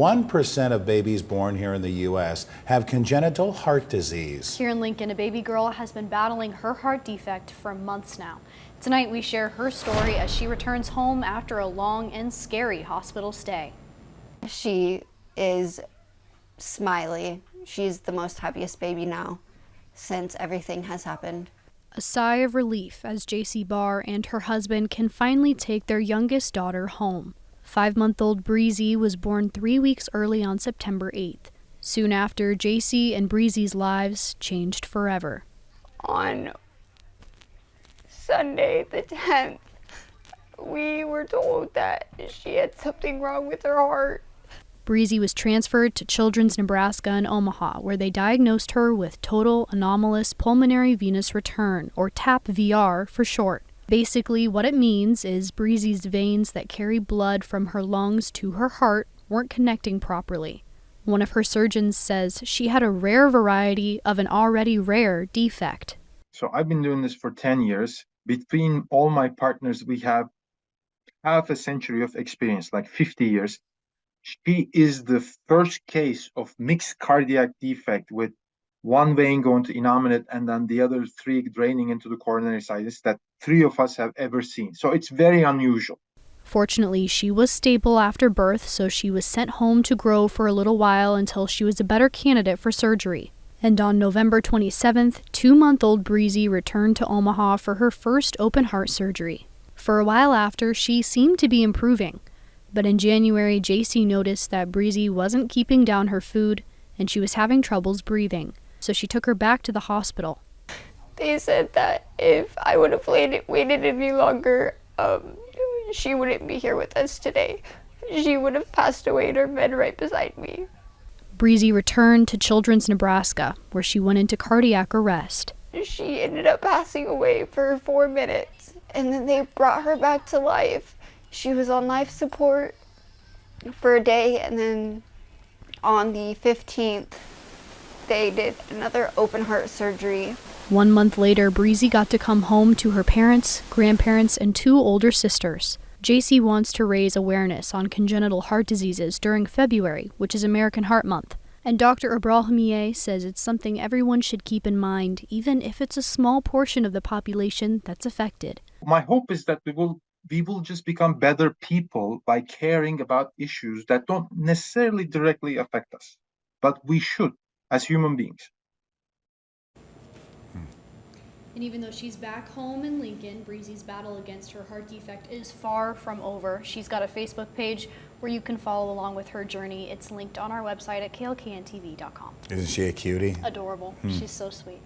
1% of babies born here in the U.S. have congenital heart disease. Here in Lincoln, a baby girl has been battling her heart defect for months now. Tonight, we share her story as she returns home after a long and scary hospital stay. She is smiley. She's the most happiest baby now since everything has happened. A sigh of relief as JC Barr and her husband can finally take their youngest daughter home. 5-month-old Breezy was born 3 weeks early on September 8th. Soon after, JC and Breezy's lives changed forever. On Sunday the 10th, we were told that she had something wrong with her heart. Breezy was transferred to Children's Nebraska in Omaha, where they diagnosed her with total anomalous pulmonary venous return, or TAP-VR for short. Basically, what it means is Breezy's veins that carry blood from her lungs to her heart weren't connecting properly. One of her surgeons says she had a rare variety of an already rare defect. So I've been doing this for 10 years. Between all my partners, we have half a century of experience, like 50 years. She is the first case of mixed cardiac defect with one vein going to innominate and then the other three draining into the coronary sinus that 3 of us have ever seen. So it's very unusual. Fortunately, she was stable after birth, so she was sent home to grow for a little while until she was a better candidate for surgery. And on November 27th, 2-month-old Breezy returned to Omaha for her first open heart surgery. For a while after, she seemed to be improving. But in January, JC noticed that Breezy wasn't keeping down her food and she was having troubles breathing. So she took her back to the hospital. They said that if I would have waited any longer, she wouldn't be here with us today. She would have passed away in her bed right beside me. Breezy returned to Children's Nebraska, where she went into cardiac arrest. She ended up passing away for 4 minutes, and then they brought her back to life. She was on life support for a day, and then on the 15th, they did another open heart surgery. 1 month later, Breezy got to come home to her parents, grandparents, and 2 older sisters. JC wants to raise awareness on congenital heart diseases during February, which is American Heart Month. And Dr. Abrahamieh says it's something everyone should keep in mind, even if it's a small portion of the population that's affected. My hope is that we will just become better people by caring about issues that don't necessarily directly affect us, but we should as human beings. And even though she's back home in Lincoln, Breezy's battle against her heart defect is far from over. She's got a Facebook page where you can follow along with her journey. It's linked on our website at klkntv.com. Isn't she a cutie? Adorable. She's so sweet.